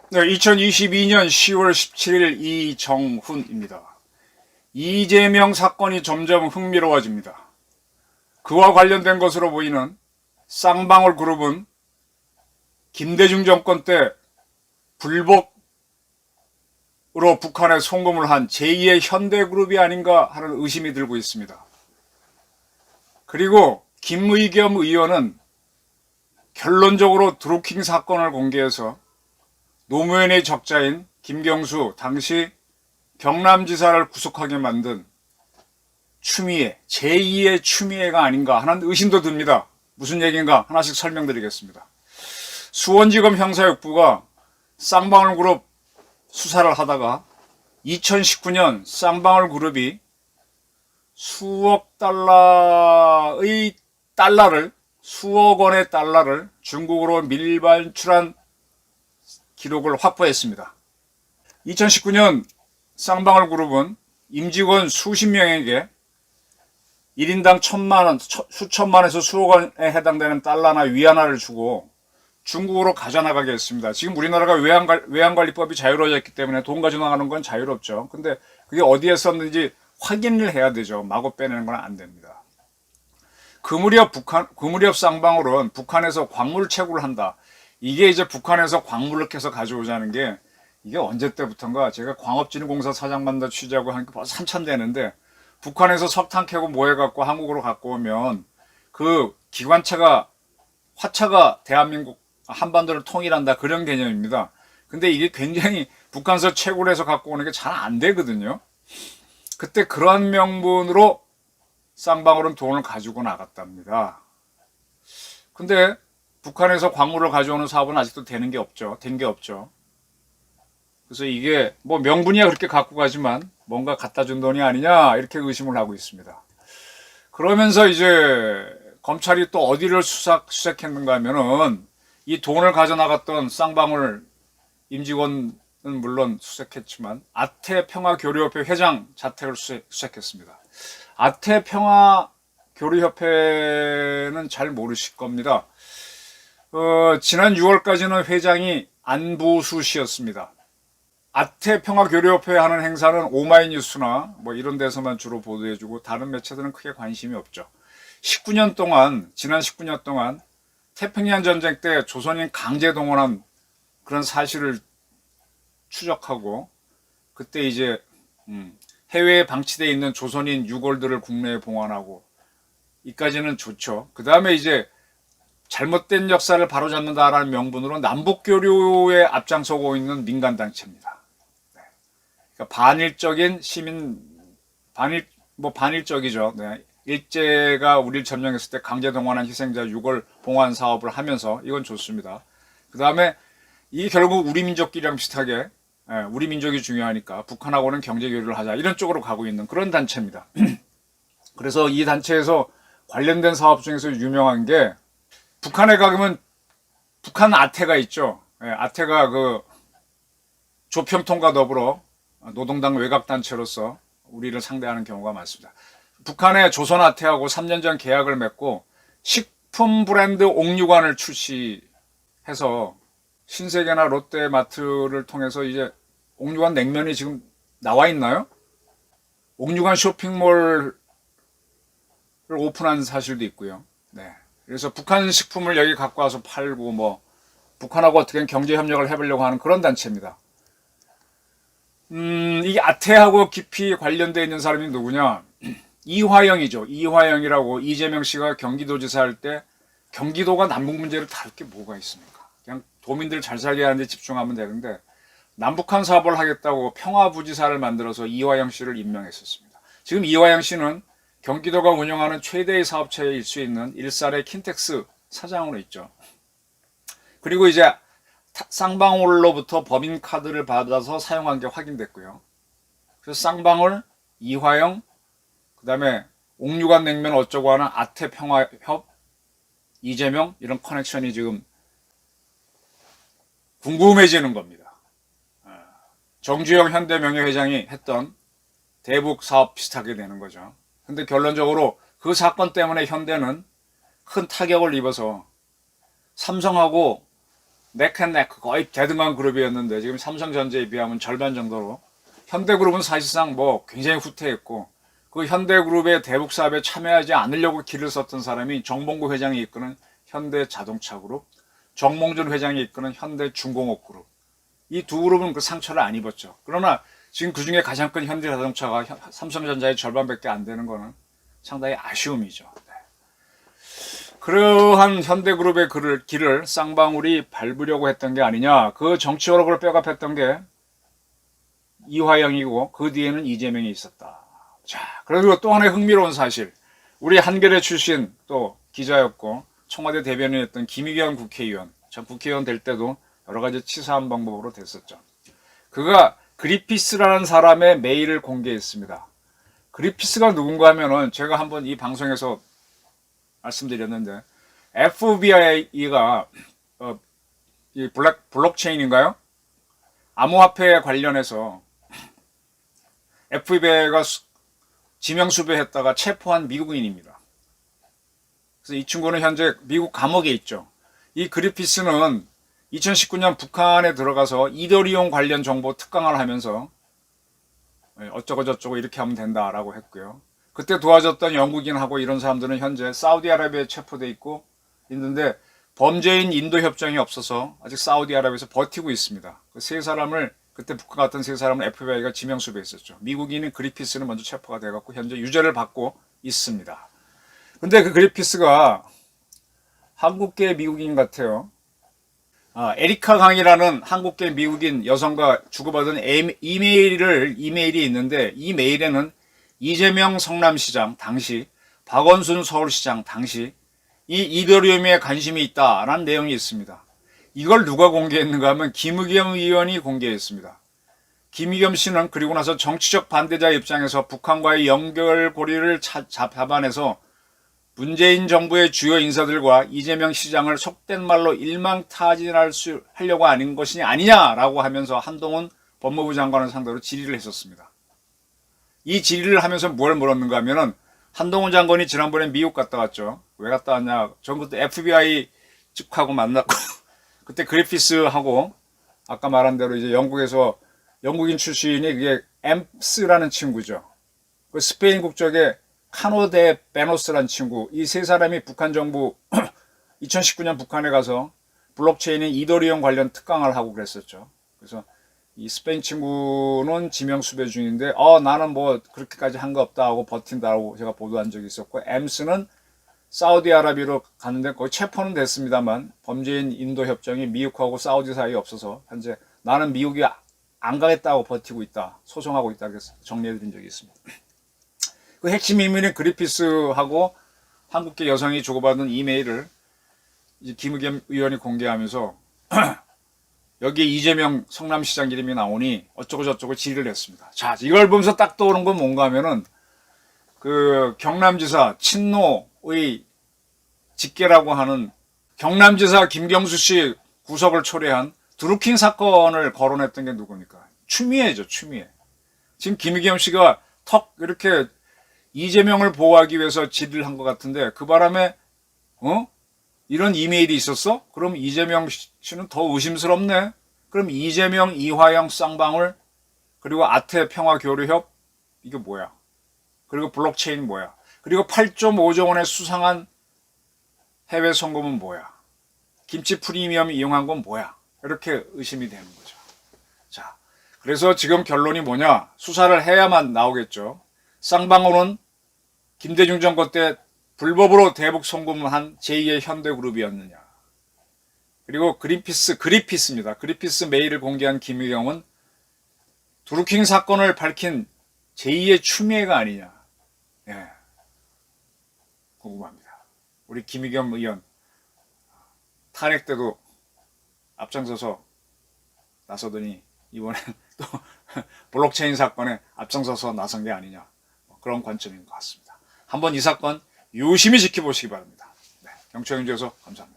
네, 2022년 10월 17일 이정훈입니다. 이재명 사건이 점점 흥미로워집니다. 그와 관련된 것으로 보이는 쌍방울 그룹은 김대중 정권 때 불법으로 북한에 송금을 한 제2의 현대그룹이 아닌가 하는 의심이 들고 있습니다. 그리고 김의겸 의원은 결론적으로 드루킹 사건을 공개해서 노무현의 적자인 김경수 당시 경남지사를 구속하게 만든 추미애, 제2의 추미애가 아닌가 하는 의심도 듭니다. 무슨 얘기인가 하나씩 설명드리겠습니다. 수원지검 형사육부가 쌍방울그룹 수사를 하다가 2019년 쌍방울그룹이 수억 원의 달러를 중국으로 밀반출한 기록을 확보했습니다. 2019년 쌍방울그룹은 임직원 수십 명에게 1인당 수천만에서 수억 원에 해당되는 달러나 위안화를 주고 중국으로 가져나가게 했습니다. 지금 우리나라가 외환관리법이 자유로워졌기 때문에 돈 가져나가는 건 자유롭죠. 근데 그게 어디에 썼는지 확인을 해야 되죠. 마구 빼내는 건 안 됩니다. 그 무렵 쌍방울은 북한에서 광물 채굴을 한다. 이게 이제 북한에서 광물을 캐서 가져오자는 게 이게 언제 때부터인가 제가 광업진흥공사 사장 만나 취재하고 한 게 벌써 한참 되는데 북한에서 석탄 캐고 뭐 해갖고 한국으로 갖고 오면 그 화차가 대한민국 한반도를 통일한다 그런 개념입니다. 근데 이게 굉장히 북한에서 채굴 해서 갖고 오는 게 잘 안 되거든요. 그때 그런 명분으로 쌍방울은 돈을 가지고 나갔답니다. 근데 북한에서 광물을 가져오는 사업은 아직도 된 게 없죠. 그래서 이게 뭐 명분이야 그렇게 갖고 가지만 뭔가 갖다 준 돈이 아니냐 이렇게 의심을 하고 있습니다. 그러면서 이제 검찰이 또 어디를 수색했는가 하면은 이 돈을 가져나갔던 쌍방울 임직원은 물론 수색했지만 아태평화교류협회 회장 자택을 수색했습니다. 아태평화교류협회는 잘 모르실 겁니다. 지난 6월까지는 회장이 안보수 씨였습니다. 아태평화교류협회 하는 행사는 오마이뉴스나 뭐 이런 데서만 주로 보도해주고 다른 매체들은 크게 관심이 없죠. 지난 19년 동안 태평양 전쟁 때 조선인 강제 동원한 그런 사실을 추적하고 그때 이제 해외에 방치되어 있는 조선인 유골들을 국내에 봉환하고 이까지는 좋죠. 그 다음에 이제 잘못된 역사를 바로잡는다라는 명분으로 남북교류에 앞장서고 있는 민간단체입니다. 네. 그러니까 반일적이죠. 네. 일제가 우리를 점령했을 때 강제 동원한 희생자 유골 봉환 사업을 하면서 이건 좋습니다. 그 다음에 이게 결국 우리 민족끼리랑 비슷하게 우리 민족이 중요하니까 북한하고는 경제교류를 하자 이런 쪽으로 가고 있는 그런 단체입니다. 그래서 이 단체에서 관련된 사업 중에서 유명한 게 북한에 가면 북한 아태가 있죠. 아태가 그 조평통과 더불어 노동당 외곽단체로서 우리를 상대하는 경우가 많습니다. 북한의 조선 아태하고 3년 전 계약을 맺고 식품 브랜드 옥류관을 출시해서 신세계나 롯데마트를 통해서 이제 옥류관 냉면이 지금 나와 있나요? 옥류관 쇼핑몰을 오픈한 사실도 있고요. 네. 그래서 북한 식품을 여기 갖고 와서 팔고 뭐 북한하고 어떻게 경제 협력을 해보려고 하는 그런 단체입니다. 이게 아태하고 깊이 관련되어 있는 사람이 누구냐? 이화영이죠. 이화영이라고 이재명 씨가 경기도지사 할 때 경기도가 남북 문제를 다룰 게 뭐가 있습니까? 그냥 도민들 잘 살게 하는 데 집중하면 되는데 남북한 사업을 하겠다고 평화부지사를 만들어서 이화영 씨를 임명했었습니다. 지금 이화영 씨는 경기도가 운영하는 최대의 사업체일 수 있는 일산의 킨텍스 사장으로 있죠. 그리고 이제 쌍방울로부터 법인카드를 받아서 사용한 게 확인됐고요. 그래서 쌍방울, 이화영, 그 다음에 옥류관 냉면 어쩌고 하는 아태평화협, 이재명 이런 커넥션이 지금 궁금해지는 겁니다. 정주영 현대명예회장이 했던 대북 사업 비슷하게 되는 거죠. 근데 결론적으로 그 사건 때문에 현대는 큰 타격을 입어서 삼성하고 넥앤넥 거의 대등한 그룹이었는데 지금 삼성전자에 비하면 절반 정도로 현대그룹은 사실상 뭐 굉장히 후퇴했고 그 현대그룹의 대북 사업에 참여하지 않으려고 길을 썼던 사람이 정봉구 회장이 이끄는 현대자동차그룹, 정몽준 회장이 이끄는 현대중공업그룹. 이 두 그룹은 그 상처를 안 입었죠. 그러나 지금 그 중에 가장 큰 현대자동차가 삼성전자의 절반밖에 안 되는 거는 상당히 아쉬움이죠. 네. 그러한 현대그룹의 길을 쌍방울이 밟으려고 했던 게 아니냐. 그 정치적으로 뼈갑했던 게 이화영이고 그 뒤에는 이재명이 있었다. 자, 그리고 또 하나의 흥미로운 사실. 우리 한겨레 출신 또 기자였고 청와대 대변인이었던 김의겸 국회의원. 전 국회의원 될 때도 여러 가지 치사한 방법으로 됐었죠. 그가 그리피스라는 사람의 메일을 공개했습니다. 그리피스가 누군가 하면은 제가 한번 이 방송에서 말씀드렸는데 FBI가 이 블록체인인가요? 암호화폐 관련해서 FBI가 지명수배했다가 체포한 미국인입니다. 그래서 이 친구는 현재 미국 감옥에 있죠. 이 그리피스는 2019년 북한에 들어가서 이더리움 관련 정보 특강을 하면서 어쩌고 저쩌고 이렇게 하면 된다라고 했고요. 그때 도와줬던 영국인하고 이런 사람들은 현재 사우디아라비아에 체포돼 있고 있는데 범죄인 인도 협정이 없어서 아직 사우디아라비아에서 버티고 있습니다. 그 세 사람을 그때 북한 갔던 세 사람을 FBI가 지명수배했었죠. 미국인인 그리피스는 먼저 체포가 돼갖고 현재 유죄를 받고 있습니다. 근데 그 그리피스가 한국계 미국인 같아요. 에리카 강이라는 한국계 미국인 여성과 주고받은 이메일이 있는데 이 메일에는 이재명 성남시장 당시, 박원순 서울시장 당시 이 이더리움에 관심이 있다라는 내용이 있습니다. 이걸 누가 공개했는가 하면 김의겸 의원이 공개했습니다. 김의겸 씨는 그리고 나서 정치적 반대자 입장에서 북한과의 연결고리를 잡아내서 문재인 정부의 주요 인사들과 이재명 시장을 속된 말로 일망타진하려고 하는 것이 아니냐라고 하면서 한동훈 법무부 장관을 상대로 질의를 했었습니다. 이 질의를 하면서 뭘 물었는가 하면은 한동훈 장관이 지난번에 미국 갔다 왔죠. 왜 갔다 왔냐? 전 그때 FBI 측하고 만났고 그때 그리피스하고 아까 말한 대로 이제 영국에서 영국인 출신이 그게 엠스라는 친구죠. 그 스페인 국적의 카노데 베노스라는 친구. 이 세 사람이 북한 정부 2019년 북한에 가서 블록체인인 이더리움 관련 특강을 하고 그랬었죠. 그래서 이 스페인 친구는 지명수배 중인데 나는 뭐 그렇게까지 한 거 없다 하고 버틴다고 제가 보도한 적이 있었고 엠스는 사우디아라비아로 갔는데 거의 체포는 됐습니다만 범죄인 인도 협정이 미국하고 사우디 사이에 없어서 현재 나는 미국이 안 가겠다고 버티고 있다. 소송하고 있다. 그래서 정리해드린 적이 있습니다. 그 핵심 인물인 그리피스하고 한국계 여성이 주고받은 이메일을 이제 김의겸 의원이 공개하면서 여기에 이재명 성남시장 이름이 나오니 어쩌고 저쩌고 질의를 했습니다. 자, 이걸 보면서 딱 떠오른 건 뭔가 하면은 그 경남지사 친노의 직계라고 하는 경남지사 김경수 씨 구속을 초래한 드루킹 사건을 거론했던 게 누굽니까? 추미애죠, 추미애. 지금 김의겸 씨가 턱 이렇게 이재명을 보호하기 위해서 질의를 한 것 같은데 그 바람에 이런 이메일이 있었어? 그럼 이재명 씨는 더 의심스럽네. 그럼 이재명, 이화영, 쌍방울 그리고 아태 평화교류협 이게 뭐야? 그리고 블록체인 뭐야? 그리고 8.5조 원의 수상한 해외 송금은 뭐야? 김치 프리미엄 이용한 건 뭐야? 이렇게 의심이 되는 거죠. 자, 그래서 지금 결론이 뭐냐? 수사를 해야만 나오겠죠. 쌍방울은 김대중 정권 때 불법으로 대북 송금한 제2의 현대그룹이었느냐. 그리고 그리피스입니다. 그리피스 메일을 공개한 김의겸은 드루킹 사건을 밝힌 제2의 추미애가 아니냐. 예. 궁금합니다. 우리 김의겸 의원 탄핵 때도 앞장서서 나서더니 이번엔 또 블록체인 사건에 앞장서서 나선 게 아니냐. 그런 관점인 것 같습니다. 한번 이 사건 유심히 지켜보시기 바랍니다. 네, 경청해 주셔서 감사합니다.